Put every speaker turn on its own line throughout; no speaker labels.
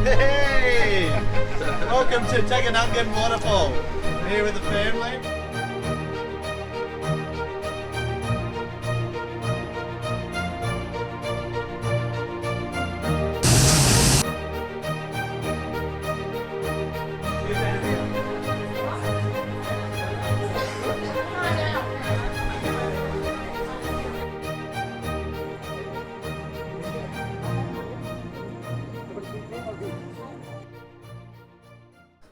Hey! Welcome to Taganungan Waterfall. Here with the family.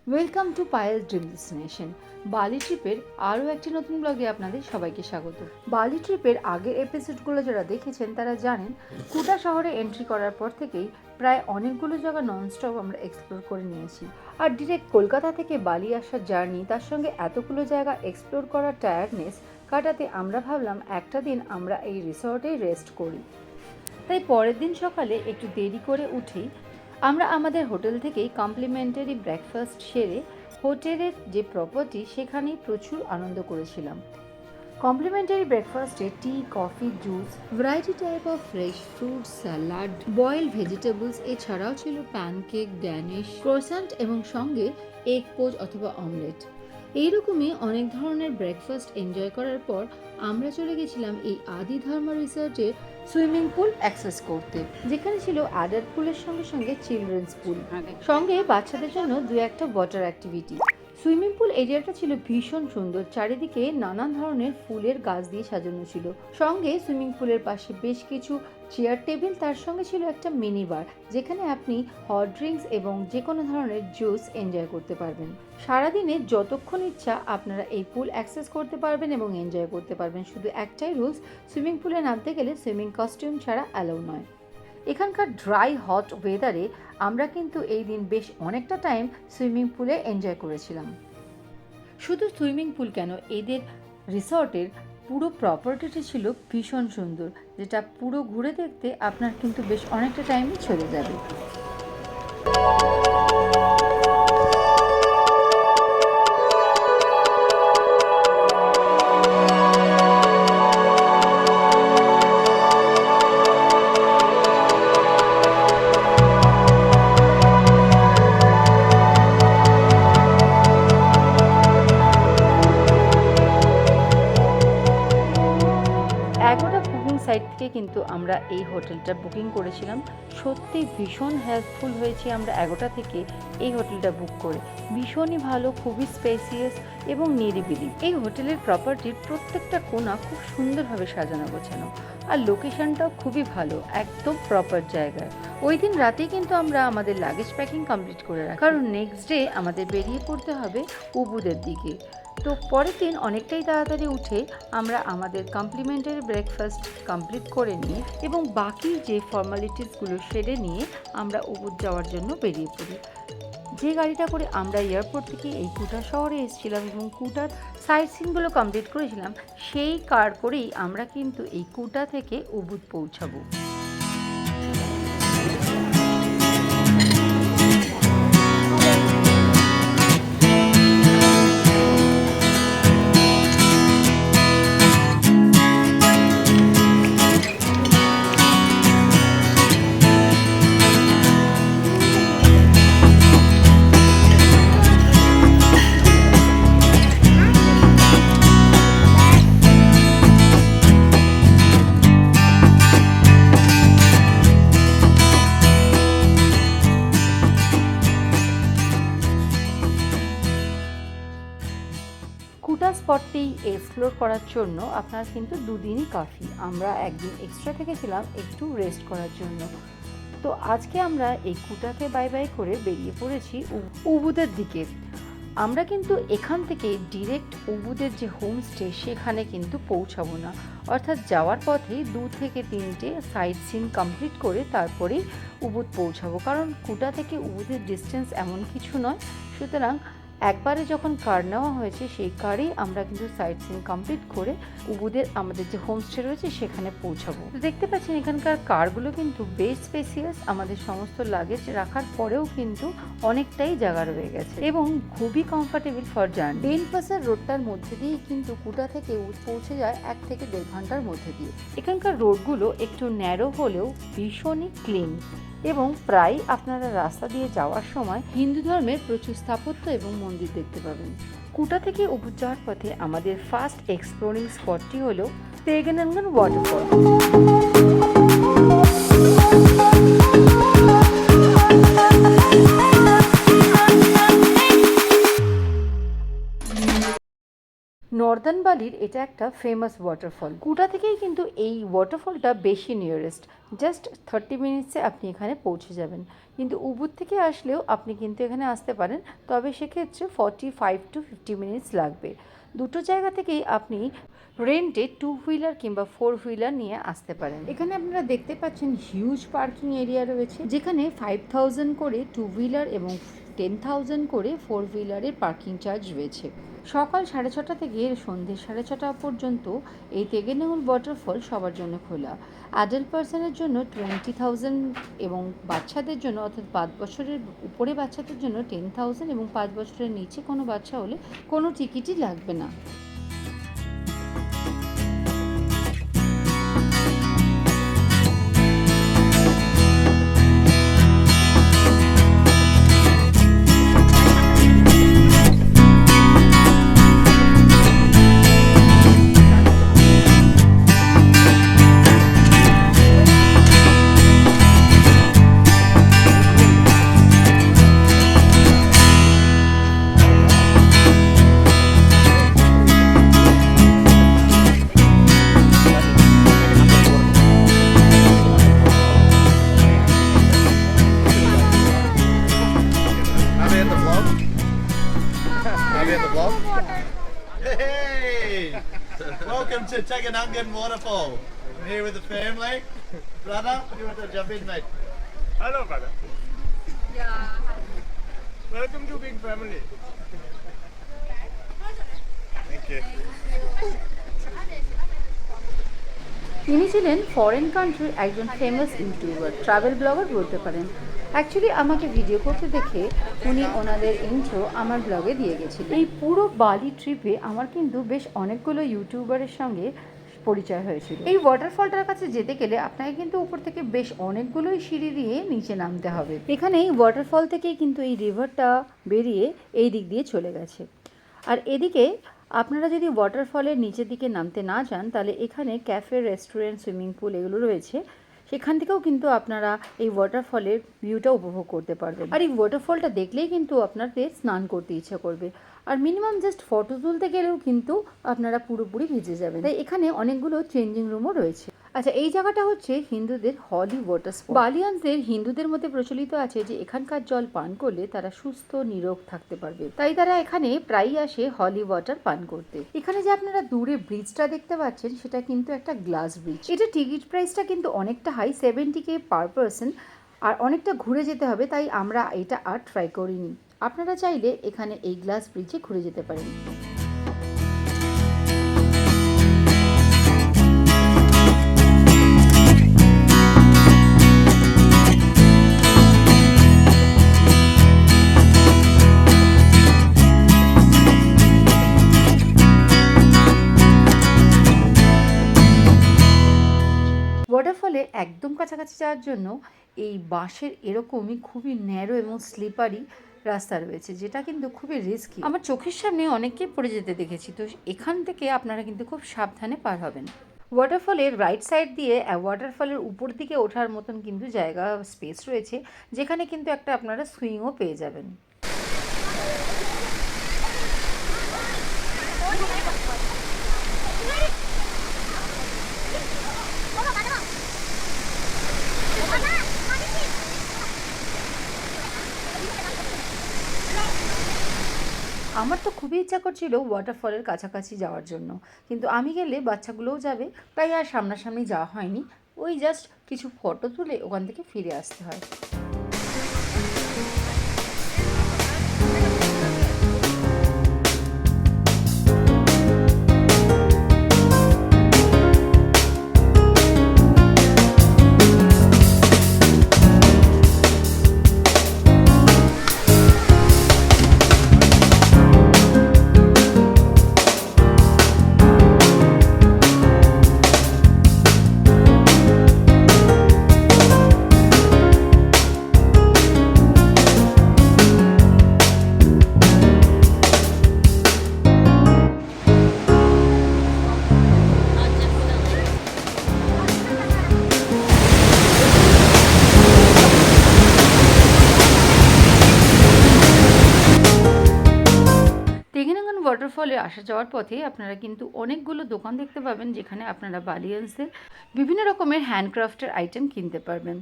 Welcome to Payel dream destination. বালি ট্রিপের আরও একটি নতুন ব্লগে আপনাদের সবাইকে স্বাগত। বালি ট্রিপের আগের এপিসোডগুলো যারা দেখেছেন তারা জানেন কুটা শহরে এন্ট্রি করার পর থেকেই প্রায় অনেকগুলো জায়গা ননস্টপ আমরা এক্সপ্লোর করে নিয়েছি। আর ডিরেক্ট কলকাতা থেকে বালি আসার জার্নি, তার সঙ্গে এতগুলো জায়গা এক্সপ্লোর করার টায়ার্ডনেস কাটাতে আমরা ভাবলাম একটা দিন আমরা এই রিসর্টেই রেস্ট করি। তাই পরের দিন সকালে একটু দেরি করে উঠেই আমরা আমাদের হোটেল থেকেই কমপ্লিমেন্টারি ব্রেকফাস্ট সেরে হোটেলের যে প্রপার্টি সেখানেই প্রচুর আনন্দ করেছিলাম। কমপ্লিমেন্টারি ব্রেকফাস্টে tea, coffee, juice, variety type of fresh fruit, salad, boiled vegetables, এছাড়াও ছিল প্যানকেক, ড্যানিশ, ক্রোসান্ট এবং সঙ্গে এগ পোচ অথবা অমলেট। এইরকমই অনেক ধরনের ব্রেকফাস্ট এনজয় করার পর আমরা চলে গেছিলাম এই আদি ধর্ম রিসর্টের সুইমিং পুল অ্যাক্সেস করতে, যেখানে ছিল অ্যাডাল্ট পুলের সঙ্গে সঙ্গে চিলড্রেন্স পুল, সঙ্গে বাচ্চাদের জন্য দু একটা ওয়াটার অ্যাক্টিভিটি। সুইমিং পুল এরিয়াটা ছিল ভীষণ সুন্দর, চারিদিকে নানান ধরনের ফুলের গাছ দিয়ে সাজানো ছিল, সঙ্গে সুইমিং পুলের পাশে বেশ কিছু চেয়ার টেবিল, তার সঙ্গে ছিল একটা মিনি বার যেখানে আপনি হট ড্রিঙ্কস এবং যে কোনো ধরনের জুস এনজয় করতে পারবেন। সারাদিনে যতক্ষণ ইচ্ছা আপনারা এই পুল অ্যাক্সেস করতে পারবেন এবং এনজয় করতে পারবেন। শুধু একটাই রুলস, সুইমিং পুলে নামতে গেলে সুইমিং কস্টিউম ছাড়া অ্যালাউ নয়। এখানকার ড্রাই হট ওয়েদারে আমরা কিন্তু এই দিন বেশ অনেকটা টাইম সুইমিং পুলে এনজয় করেছিলাম। শুধু সুইমিং পুল কেন, এদের রিসর্টের পুরো প্রপার্টিটি ছিল ভীষণ সুন্দর, যেটা পুরো ঘুরে দেখতে আপনার কিন্তু বেশ অনেকটা টাইমই চলে যাবে। সাইট থেকে কিন্তু আমরা এই হোটেলটা বুকিং করেছিলাম। সত্যি ভীষণ হেল্পফুল হয়েছি আমরা 11টা থেকে এই হোটেলটা বুক করে। ভীষণই ভালো, খুবই স্পেসিয়াস এবং নিরিবিলি। এই হোটেলের প্রপার্টির প্রত্যেকটা কোণা খুব সুন্দরভাবে সাজানো গোছানো, আর লোকেশনটাও খুবই ভালো, একদম প্রপার জায়গায়। ওই দিন রাতেই কিন্তু আমরা আমাদের লাগেজ প্যাকিং কমপ্লিট করে রাখি, কারণ নেক্সট ডে আমাদের বেরিয়ে পড়তে হবে উবুদের দিকে। তো পরের দিন অনেকটাই তাড়াতাড়ি উঠে আমরা আমাদের কমপ্লিমেন্টারি ব্রেকফাস্ট কমপ্লিট করে নিয়ে এবং বাকি যে ফর্মালিটিসগুলো সেরে নিয়ে আমরা উবুদ যাওয়ার জন্য বেরিয়ে পড়ি। যে গাড়িটা করে আমরা এয়ারপোর্ট থেকে এই কুটা শহরে এসেছিলাম এবং কুটার সাইট সিনগুলো কমপ্লিট করেছিলাম, সেই কার করেই আমরা কিন্তু এই কুটা থেকে উবুদ পৌঁছাবো। কুটা স্পটটি এক্সপ্লোর করার জন্য আপনার কিন্তু দুদিনই কাফি। আমরা একদিন এক্সট্রা থেকেছিলাম একটু রেস্ট করার জন্য। তো আজকে আমরা এই কুটাকে বাই বাই করে বেরিয়ে পড়েছি উবুদের দিকে। আমরা কিন্তু এখান থেকে ডিরেক্ট উবুদের যে হোমস্টে সেখানে কিন্তু পৌঁছাবো না, অর্থাৎ যাওয়ার পথেই 2 থেকে 3টে সাইট সিন কমপ্লিট করে তারপরেই উবুদ পৌঁছাবো, কারণ কুটা থেকে উবুদের ডিস্টেন্স এমন কিছু নয়। সুতরাং একবারে যখন কার নেওয়া হয়েছে সেই কারেই আমরা কিন্তু সাইট সিন কমপ্লিট করে উবুদের আমাদের যে হোমস্টে রয়েছে সেখানে পৌঁছাবো। তো দেখতে পাচ্ছেন এখানকার কারগুলো কিন্তু বেশ স্পেসিয়াস, আমাদের সমস্ত লাগেজ রাখার পরেও কিন্তু অনেকটাই জায়গা রয়ে গেছে এবং খুবই কমফোর্টেবল ফর জার্নি। বেনপাসার রোডটার মধ্যে দিয়েই কিন্তু কুটা থেকে পৌঁছে যায় 1 থেকে 1.5 ঘন্টার মধ্যে দিয়ে। এখানকার রোডগুলো একটু ন্যারো হলেও ভীষণই ক্লিন। এবং প্রায় আপনারা রাস্তা দিয়ে যাওয়ার সময় হিন্দু ধর্মের প্রচুর স্থাপত্য এবং মন্দির দেখতে পাবেন। কুটা থেকে উপর যাওয়ার পথে আমাদের ফার্স্ট এক্সপ্লোরিং স্পটটি হলো তেগেনাঙ্গন ওয়াটারফল। নর্দার্ন বালির এটা একটা ফেমাস ওয়াটারফল। কুটা থেকেই কিন্তু এই ওয়াটারফলটা বেশি নিয়ারেস্ট, জাস্ট 30 মিনিটসে আপনি এখানে পৌঁছে যাবেন। কিন্তু উবুর থেকে আসলেও আপনি কিন্তু এখানে আসতে পারেন, তবে সেক্ষেত্রে 45 to 50 মিনিটস লাগবে। দুটো জায়গা থেকেই আপনি রেন্টে 2 হুইলার কিংবা 4 হুইলার নিয়ে আসতে পারেন। এখানে আপনারা দেখতে পাচ্ছেন হিউজ পার্কিং এরিয়া রয়েছে, যেখানে 5000 করে 2 হুইলার এবং 10,000 করে 4 হুইলারের পার্কিং চার্জ রয়েছে। সকাল 6:30 থেকে সন্ধ্যে 6:30 পর্যন্ত এই তেগেনাঙ্গন ওয়াটারফল সবার জন্য খোলা। অ্যাডাল্ট পার্সনের জন্য 20,000 এবং বাচ্চাদের জন্য অর্থাৎ 5 বছরের উপরে বাচ্চাদের জন্য 10,000 এবং 5 বছরের নিচে কোনো বাচ্চা হলে কোনো টিকিটই লাগবে না।
Hey! Welcome to Taganungan Waterfall. I'm here with the family. Brother, you want to jump in, mate?
Hello, brother.
Yeah.
Welcome to big family.
Thank you.
তিনি ছিলেন ফরেন কান্ট্রির একজন ফেমাস ইউটিউবার, ট্রাভেল ব্লগার বলতে পারেন। Actually আমাকে video করতে দেখে উনি ওনাদের ইন্ট্রো আমার ব্লগে দিয়ে গেছিলেন। এই পুরো বালি ট্রিপে আমার কিন্তু বেশ অনেকগুলো ইউটিউবারের সঙ্গে পরিচয় হয়েছিল। এই ওয়াটারফলটার কাছে যেতে গেলে আপনাকে কিন্তু উপর থেকে বেশ অনেকগুলোই সিঁড়ি দিয়ে নিচে নামতে হবে। এখানে এই ওয়াটারফল থেকেই কিন্তু এই রিভারটা বেরিয়ে এই দিক দিয়ে চলে গেছে। আর এদিকে আপনারা যদি ওয়াটারফলের নিচের দিকে নামতে না চান, তাহলে এখানে ক্যাফে, রেস্টুরেন্ট, সুইমিং পুল এগুলো রয়েছে, সেখান থেকেও কিন্তু আপনারা এই ওয়াটারফলের ভিউটা উপভোগ করতে পারবেন। আর এই ওয়াটারফলটা দেখলেই কিন্তু আপনাদের স্নান করতে ইচ্ছা করবে। আর মিনিমাম জাস্ট ফটো তুলতে গেলেও কিন্তু আপনারা পুরোপুরি ভিজে যাবেন। তাই এখানে অনেকগুলো চেঞ্জিং রুমও রয়েছে। আচ্ছা, এই জায়গাটা হচ্ছে হিন্দুদের হলি ওয়াটার স্পট। বালিয়ানদের হিন্দুদের মধ্যে প্রচলিত আছে যে এখানকার জল পান করলে তারা সুস্থ নিরোগ থাকতে পারবে, তাই তারা এখানে প্রায়ই আসে হলি ওয়াটার পান করতে। এখানে যে আপনারা দূরে ব্রিজটা দেখতে পাচ্ছেন, সেটা কিন্তু একটা গ্লাস ব্রিজ। এটা টিকিট প্রাইসটা কিন্তু অনেকটা হাই, 70K পার পারসন, আর অনেকটা ঘুরে যেতে হবে, তাই আমরা এটা আর ট্রাই করিনি। আপনারা চাইলে এখানে এই গ্লাস ব্রিজে ঘুরে যেতে পারেন। ওয়াটারফলে একদম কাছাকাছি যাওয়ার জন্য এই বাঁশের এরকমই খুবই ন্যারো এবং স্লিপারি রাস্তা রয়েছে, যেটা কিন্তু খুবই রিস্কি। আমার চোখের সামনে অনেককেই পড়ে যেতে দেখেছি, তো এখান থেকে আপনারা কিন্তু খুব সাবধানে পার হবেন। ওয়াটারফলের রাইট সাইড দিয়ে ওয়াটারফলের উপর দিকে ওঠার মতন কিন্তু জায়গা স্পেস রয়েছে, যেখানে কিন্তু একটা আপনারা সুইংও পেয়ে যাবেন। আমার তো খুবই ইচ্ছা করছিল ওয়াটারফলের কাছাকাছি যাওয়ার জন্য, কিন্তু আমি গেলে বাচ্চাগুলোও যাবে, তাই আর সামনাসামনি যাওয়া হয়নি। ওই জাস্ট কিছু ফটো তুলে ওখান থেকে ফিরে আসতে হয়। ওয়াটারফলে আসা যাওয়ার পথে আপনারা কিন্তু অনেকগুলো দোকান দেখতে পাবেন যেখানে আপনারা বালিয়ান্সদের বিভিন্ন রকমের হ্যান্ডক্রাফটের আইটেম কিনতে পারবেন।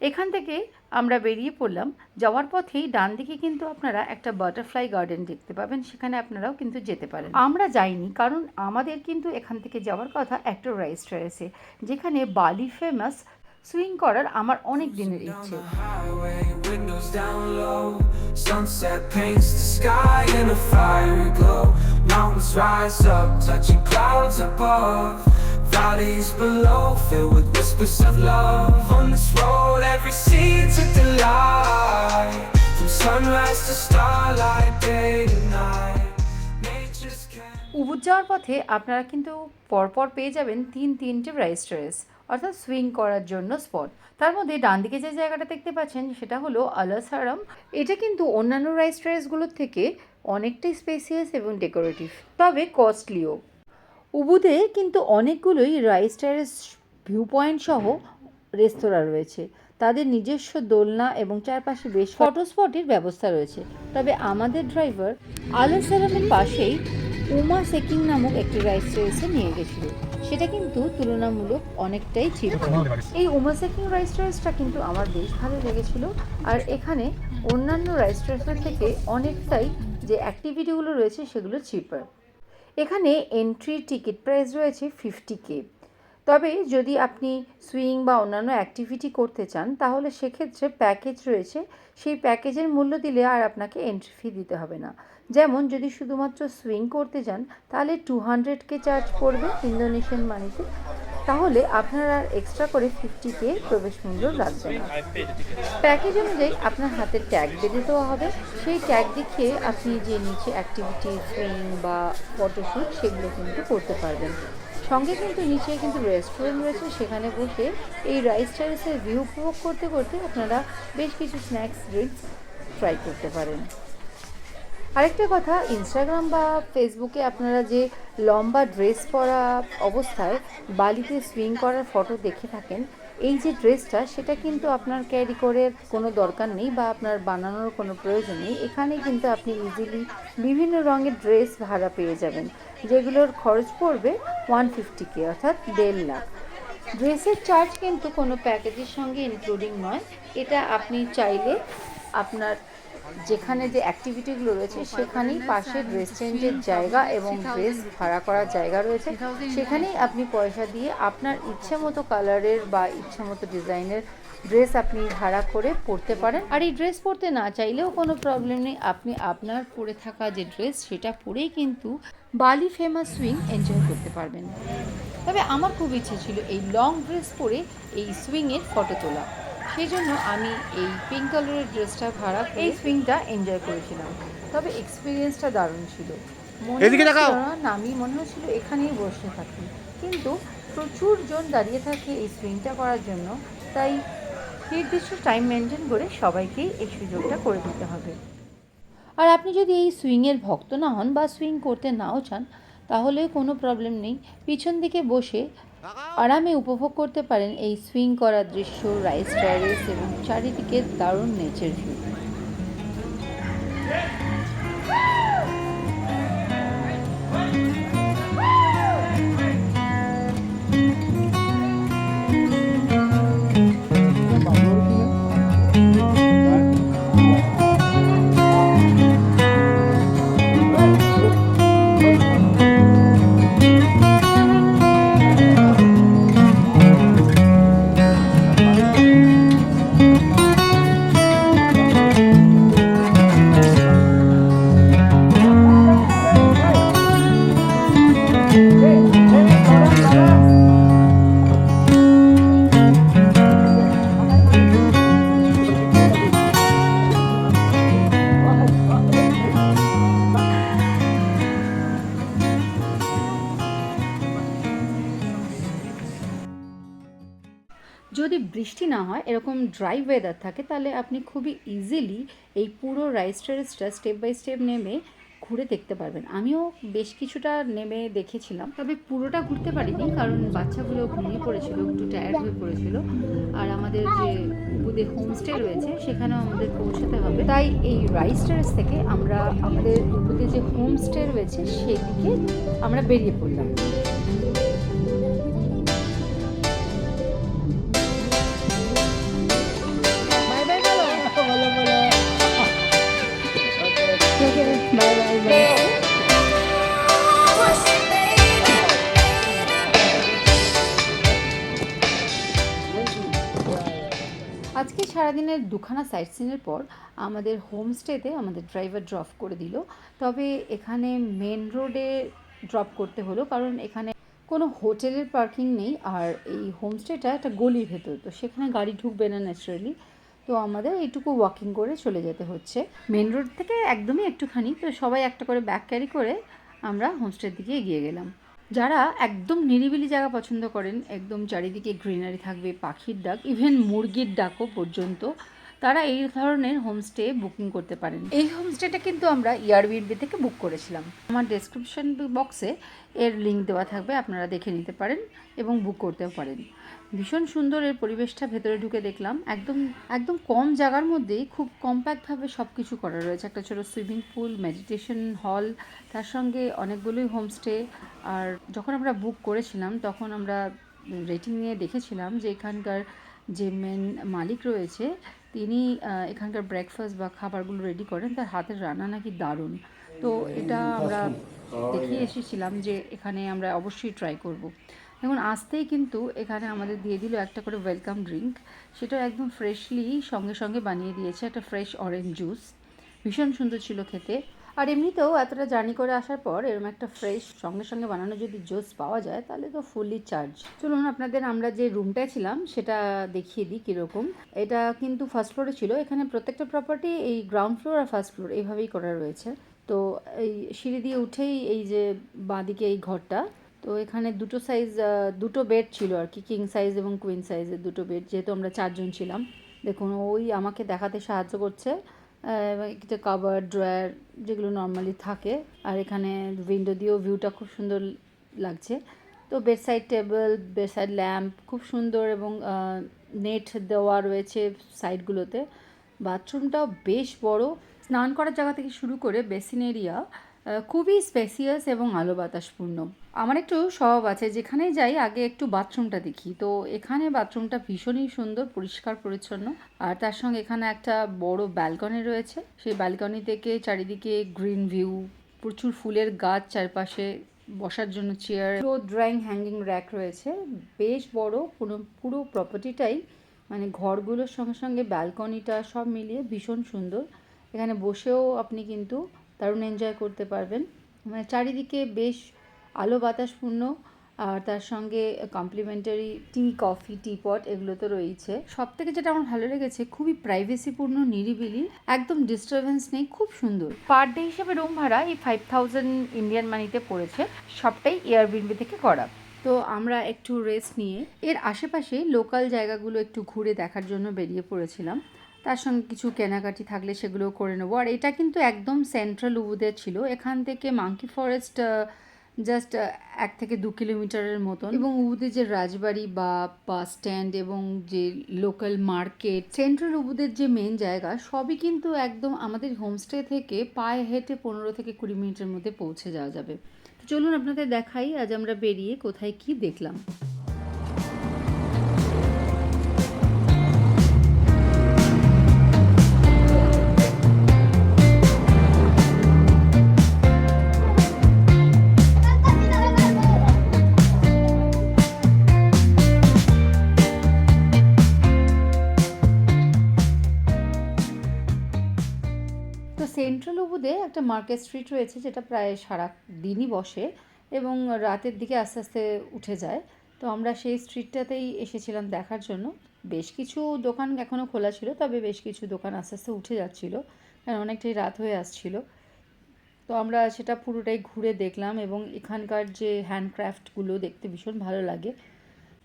এখান থেকে আমরা বেরিয়ে পড়লাম। যাওয়ার পথেই ডান দিকে কিন্তু আপনারা একটা বাটারফ্লাই গার্ডেন দেখতে পাবেন, সেখানে আপনারাও কিন্তু যেতে পারেন। আমরা যাইনি কারণ আমাদের কিন্তু এখান থেকে যাওয়ার কথা একটা রাইস টেরেসে, যেখানে বালি ফেমাস সুইং করার আমার অনেক দিনের ইচ্ছে।
Windows down low, sunset paints the sky in a fiery glow. Mountains rise up, touching clouds above. Valleys below, filled with whispers of love. On this road, every seed's a delight. From sunrise to starlight, day to night. Nature's
উবুর যাওয়ার পথে আপনারা কিন্তু পরপর পেয়ে যাবেন তিনটে rice terrace, অর্থাৎ swing করার জন্য স্পট। তার মধ্যে ডান দিকে যে জায়গাটা দেখতে পাচ্ছেন সেটা হলো আলাসারাম। এটা কিন্তু অন্যান্য রাইস টেরেসগুলোর থেকে অনেকটাই স্পেসিয়াস এবং ডেকোরেটিভ, তবে কস্টলিও। উবুতে কিন্তু অনেকগুলোই রাইস টেরেস ভিউ পয়েন্ট সহ রেস্তোরাঁ রয়েছে, তাদের নিজস্ব দোলনা এবং চারপাশে বেশ ফটো স্পটের ব্যবস্থা রয়েছে। তবে আমাদের ড্রাইভার আলাসারামের পাশেই উমা সেকিং নামক একটি রাইস টেরেসে নিয়ে গেছিল, সেটা কিন্তু তুলনামূলক অনেকটাই চিপ। এই উমা সেকিং রাইস টেরেসটা কিন্তু আমার বেশ ভালো লেগেছিল, আর এখানে অন্যান্য রাইস টেরেসের থেকে অনেকটাই যে অ্যাক্টিভিটিগুলো রয়েছে সেগুলো চিপার। এখানে এন্ট্রি টিকিট প্রাইস রয়েছে 50K। তবে যদি আপনি সুইং বা অন্যান্য অ্যাক্টিভিটি করতে চান তাহলে সেক্ষেত্রে প্যাকেজ রয়েছে, সেই প্যাকেজের মূল্য দিলে আর আপনাকে এন্ট্রি ফি দিতে হবে না। যেমন যদি শুধুমাত্র সুইং করতে যান তাহলে 200K চার্জ পড়বে ইন্দোনেশিয়ান মানিতে, তাহলে আপনার আর এক্সট্রা করে 50K প্রবেশ মূল্য লাগবে না। প্যাকেজ অনুযায়ী আপনার হাতে ট্যাগ বেঁধে দেওয়া হবে, সেই ট্যাগ দেখিয়ে আপনি যে নিচে অ্যাক্টিভিটি সুইং বা ফটোশ্যুট সেগুলো কিন্তু করতে পারবেন। সঙ্গে কিন্তু নিচে কিন্তু রেস্টুরেন্ট রয়েছে, সেখানে বসে এই রাইস টেরেসের ভিউ উপভোগ করতে করতে আপনারা বেশ কিছু স্ন্যাক্স ড্রিঙ্কস ট্রাই করতে পারেন। আরেকটা কথা, ইনস্টাগ্রাম বা ফেসবুকে আপনারা যে লম্বা ড্রেস পরা অবস্থায় বালিতে সুইং করার ফটো দেখে থাকেন, এই যে ড্রেসটা সেটা কিন্তু আপনার ক্যারি করে কোনো দরকার নেই বা আপনার বানানোর কোনো প্রয়োজন নেই। এখানে কিন্তু আপনি ইজিলি বিভিন্ন রঙের ড্রেস ভাড়া পেয়ে যাবেন, যেগুলোর খরচ পড়বে 150K, অর্থাৎ 1.5 লাখ। ড্রেসের চার্জ কিন্তু কোনো প্যাকেজের সঙ্গে ইনক্লুডিং নয়, এটা আপনি চাইলে আপনার যেখানে যে অ্যাক্টিভিটিগুলো রয়েছে সেখানেই পাশে ড্রেস চেঞ্জের জায়গা এবং ড্রেস ভাড়া করার জায়গা রয়েছে, সেখানেই আপনি পয়সা দিয়ে আপনার ইচ্ছে মতো কালারের বা ইচ্ছে মতো ডিজাইনের ড্রেস আপনি ভাড়া করে পরতে পারেন। আর এই ড্রেস পরতে না চাইলেও কোনো প্রবলেম নেই, আপনি আপনার পরে থাকা যে ড্রেস সেটা পরেই কিন্তু বালি ফেমাস সুইং এনজয় করতে পারবেন। তবে আমার খুব ইচ্ছে ছিল এই লং ড্রেস পরে এই সুইংয়ের ফটো তোলা, সেই জন্য আমি এই পিঙ্ক কালারের ড্রেসটা ভাড়া করে এই সুইংটা এনজয় করেছিলাম। তবে এক্সপিরিয়েন্সটা দারুণ ছিল, আমি মনে হচ্ছিল এখানেই বসে থাকি, কিন্তু প্রচুর জন দাঁড়িয়ে থাকে এই সুইংটা করার জন্য, তাই নির্দিষ্ট টাইম মেনটেন করে সবাইকেই এই সুযোগটা করে দিতে হবে। আর আপনি যদি এই সুইংয়ের ভক্ত না হন বা সুইং করতে নাও চান তাহলে কোনো প্রবলেম নেই, পিছন দিকে বসে আরামে উপভোগ করতে পারেন এই সুইং করার দৃশ্য, রাইস টেরেস এবং চারিদিকে দারুণ নেচার ভিউ। যদি বৃষ্টি না হয়, এরকম ড্রাই ওয়েদার থাকে, তাহলে আপনি খুবই ইজিলি এই পুরো রাইস টেরেসটা স্টেপ বাই স্টেপ নেমে ঘুরে দেখতে পারবেন। আমিও বেশ কিছুটা নেমে দেখেছিলাম, তবে পুরোটা ঘুরতে পারিনি কারণ বাচ্চাগুলো ঘুমিয়ে পড়েছিল, একটু টায়ার্ড হয়ে পড়েছিল। আর আমাদের যে উবুদে হোমস্টে রয়েছে সেখানেও আমাদের পৌঁছাতে হবে, তাই এই রাইস টেরেস থেকে আমরা আমাদের উবুদে যে হোমস্টে রয়েছে সেদিকে আমরা বেরিয়ে পড়লাম। বাই বাই বলো।
বলো বলো।
Bye bye bye. আজকে সারাদিনের দুখানা সাইট সিনের পর আমাদের হোমস্টেতে আমাদের ড্রাইভার ড্রপ করে দিল। তবে এখানে মেন রোডে ড্রপ করতে হলো কারণ এখানে কোনো হোটেলের পার্কিং নেই, আর এই হোমস্টেটা একটা গলির ভেতর, তো সেখানে গাড়ি ঢুকবে না ন্যাচারালি। তো আমাদের এইটুকু ওয়াকিং করে চলে যেতে হচ্ছে মেন রোড থেকে একদমই একটুখানি। তো সবাই একটা করে ব্যাগ ক্যারি করে আমরা হোমস্টের দিকে এগিয়ে গেলাম। যারা একদম নিরিবিলি জায়গা পছন্দ করেন, একদম চারিদিকে গ্রিনারি থাকবে, পাখির ডাক, ইভেন মুরগির ডাকও পর্যন্ত, তারা এই ধরনের হোমস্টে বুকিং করতে পারেন। এই হোমস্টেটা কিন্তু আমরা এয়ারবিএনবি থেকে বুক করেছিলাম। আমার ডেসক্রিপশন বক্সে এর লিঙ্ক দেওয়া থাকবে, আপনারা দেখে নিতে পারেন এবং বুক করতেও পারেন। ভীষণ সুন্দর এর পরিবেশটা। ভেতরে ঢুকে দেখলাম একদম একদম কম জায়গার মধ্যেই খুব কম্প্যাক্টভাবে সব কিছু করা রয়েছে। একটা ছোটো সুইমিং পুল, মেডিটেশন হল, তার সঙ্গে অনেকগুলোই হোমস্টে। আর যখন আমরা বুক করেছিলাম তখন আমরা রেটিং নিয়ে দেখেছিলাম যে এখানকার যে মেন মালিক রয়েছে তিনি এখানকার ব্রেকফাস্ট বা খাবারগুলো রেডি করেন, তার হাতের রান্না নাকি দারুণ। তো এটা আমরা দেখিয়ে এসেছিলাম যে এখানে আমরা অবশ্যই ট্রাই করব। এখন আসতেই কিন্তু এখানে আমাদের দিয়ে দিল একটা করে ওয়েলকাম ড্রিঙ্ক, সেটা একদম ফ্রেশলি সঙ্গে সঙ্গে বানিয়ে দিয়েছে, একটা ফ্রেশ অরেঞ্জ জুস। ভীষণ সুন্দর ছিল খেতে। আর এমনিতেও এতটা জার্নি করে আসার পর এরকম একটা ফ্রেশ সঙ্গে সঙ্গে বানানো যদি জুস পাওয়া যায় তাহলে তো ফুললি চার্জ। চলুন আপনাদের আমরা যে রুমটায় ছিলাম সেটা দেখিয়ে দিই কীরকম। এটা কিন্তু ফার্স্ট ফ্লোরে ছিল। এখানে প্রত্যেকটা প্রপার্টি এই গ্রাউন্ড ফ্লোর আর ফার্স্ট ফ্লোর এইভাবেই করা রয়েছে। তো এই সিঁড়ি দিয়ে উঠেই এই যে বাঁদিকে এই ঘরটা, তো এখানে দুটো বেড ছিল আর কি, কিং সাইজ এবং কুইন সাইজের দুটো বেড, যেহেতু আমরা 4 জন ছিলাম। দেখুন ওই আমাকে দেখাতে সাহায্য করছে, একটা কাভার ড্রয়ার যেগুলো নর্মালি থাকে। আর এখানে উইন্ডো দিয়েও ভিউটা খুব সুন্দর লাগছে। তো বেডসাইড টেবিল, বেডসাইড ল্যাম্প খুব সুন্দর এবং নেট দেওয়া রয়েছে সাইডগুলোতে। বাথরুমটাও বেশ বড়। স্নান করার জায়গা থেকে শুরু করে বেসিন এরিয়া খুবই স্পেসিয়াস এবং আলো বাতাসপূর্ণ। আমার একটু স্বভাব আছে যেখানেই যাই আগে একটু বাথরুমটা দেখি, তো এখানে বাথরুমটা ভীষণই সুন্দর, পরিষ্কার পরিচ্ছন্ন। আর তার সঙ্গে এখানে একটা বড় ব্যালকনি রয়েছে, সেই ব্যালকনি থেকে চারিদিকে গ্রিন ভিউ, প্রচুর ফুলের গাছ চারপাশে, বসার জন্য চেয়ার, ড্রয়িং হ্যাঙ্গিং র্যাক রয়েছে। বেশ বড় পুরো প্রপার্টিটাই, মানে ঘরগুলোর সঙ্গে সঙ্গে ব্যালকনিটা সব মিলিয়ে ভীষণ সুন্দর। এখানে বসেও আপনি কিন্তু দারুণ এনজয় করতে পারবেন। মানে চারিদিকে বেশ আলো বাতাসপূর্ণ, আর তার সঙ্গে কমপ্লিমেন্টারি টি, কফি, টিপট এগুলো তো রয়েছে। সব থেকে যেটা আমার ভালো লেগেছে, খুবই প্রাইভেসিপূর্ণ, নিরিবিলি, একদম ডিস্টারবেন্স নেই, খুব সুন্দর। পার ডে হিসেবে রুম ভাড়া এই 5000 ইন্ডিয়ান মানিতে পড়েছে, সবটাই এয়ারবিএনবি থেকে করা। তো আমরা একটু রেস্ট নিয়ে এর আশেপাশে লোকাল জায়গাগুলো একটু ঘুরে দেখার জন্য বেরিয়ে পড়েছিলাম। তার সঙ্গে কিছু কেনাকাটি থাকলে সেগুলোও করে নেবো। আর এটা কিন্তু একদম সেন্ট্রাল উবুদে ছিল। এখান থেকে মাঙ্কি ফরেস্ট জাস্ট 1 থেকে 2 কিলোমিটারের মতন, এবং উবুদে যে রাজবাড়ি বা বাস স্ট্যান্ড এবং যে লোকাল মার্কেট, সেন্ট্রাল উবুদের যে মেন জায়গা, সবই কিন্তু একদম আমাদের হোমস্টে থেকে পায়ে হেঁটে 15 থেকে 20 মিনিটের মধ্যে পৌঁছে যাওয়া যাবে। তো চলুন আপনাদের দেখাই আজ আমরা বেরিয়ে কোথায় কি দেখলাম। সেন্ট্রাল উবুদে একটা মার্কেট স্ট্রিট রয়েছে যেটা প্রায় সারা দিনই বসে এবং রাতের দিকে আস্তে আস্তে উঠে যায়। তো আমরা সেই স্ট্রিটটাতেই এসেছিলাম দেখার জন্য। বেশ কিছু দোকান এখনও খোলা ছিল, তবে বেশ কিছু দোকান আস্তে আস্তে উঠে যাচ্ছিলো, কারণ অনেকটাই রাত হয়ে আসছিল। তো আমরা সেটা পুরোটাই ঘুরে দেখলাম এবং এখানকার যে হ্যান্ডক্রাফটগুলো দেখতে ভীষণ ভালো লাগে।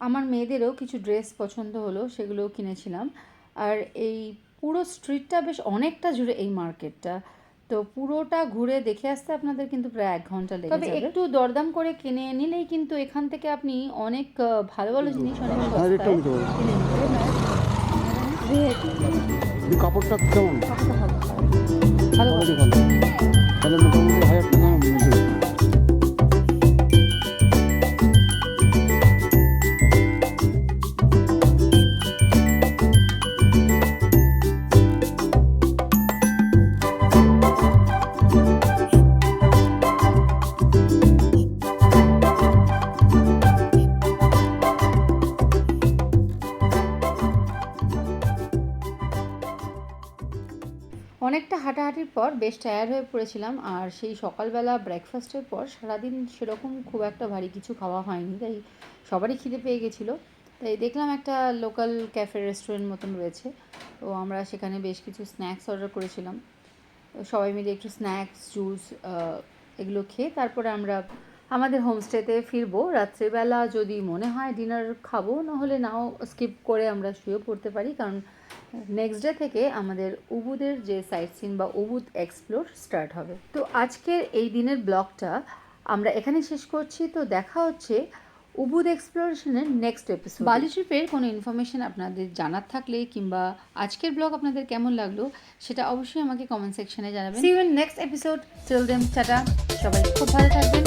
আমার মেয়েদেরও কিছু ড্রেস পছন্দ হলো, সেগুলোও কিনেছিলাম। আর এই পুরো স্ট্রিটটা বেশ অনেকটা জুড়ে এই মার্কেটটা। তো পুরোটা ঘুরে দেখে আসতে আপনাদের কিন্তু প্রায় 1 ঘন্টা লেগে যাবে। তবে একটু দরদাম করে কিনে নিলেই কিন্তু এখান থেকে আপনি অনেক ভালো ভালো জিনিস অনেক সস্তায় কিনে নিতে পারবেন।
কাপড়টা কেমন?
ভালো
ভালো তাহলে মোটামুটি 1000 টাকা মধ্যে।
অনেকটা হাঁটাহাঁটির পর বেশ টায়ার্ড হয়ে পড়েছিলাম, আর সেই সকালবেলা ব্রেকফাস্টের পর সারাদিন সেরকম খুব একটা ভারী কিছু খাওয়া হয়নি, তাই সবারই খিদে পেয়ে গেছিলো। তাই দেখলাম একটা লোকাল ক্যাফে রেস্টুরেন্ট মতন রয়েছে, তো আমরা সেখানে বেশ কিছু স্ন্যাক্স অর্ডার করেছিলাম। তো সবাই মিলে একটু স্ন্যাক্স জুস এগুলো খেয়ে তারপরে আমরা আমাদের হোমস্টেতে ফিরবো। রাত্রিবেলা যদি মনে হয় ডিনার খাবো, নাহলে নাও স্কিপ করে আমরা শুয়ে পড়তে পারি, কারণ নেক্সট ডে থেকে আমাদের উবুদের যে সাইট সিন বা উবুদ এক্সপ্লোর স্টার্ট হবে। তো আজকের এই দিনের ব্লগটা আমরা এখানে শেষ করছি। তো দেখা হচ্ছে উবুদ এক্সপ্লোরেশনের নেক্সট এপিসোড। বালি ট্রিপের কোনো ইনফরমেশন আপনাদের জানার থাকলে কিংবা আজকের ব্লগ আপনাদের কেমন লাগলো সেটা অবশ্যই আমাকে কমেন্ট সেকশনে জানাবেন। See you in next episode. Till then tata, সবাই খুব ভালো থাকবেন।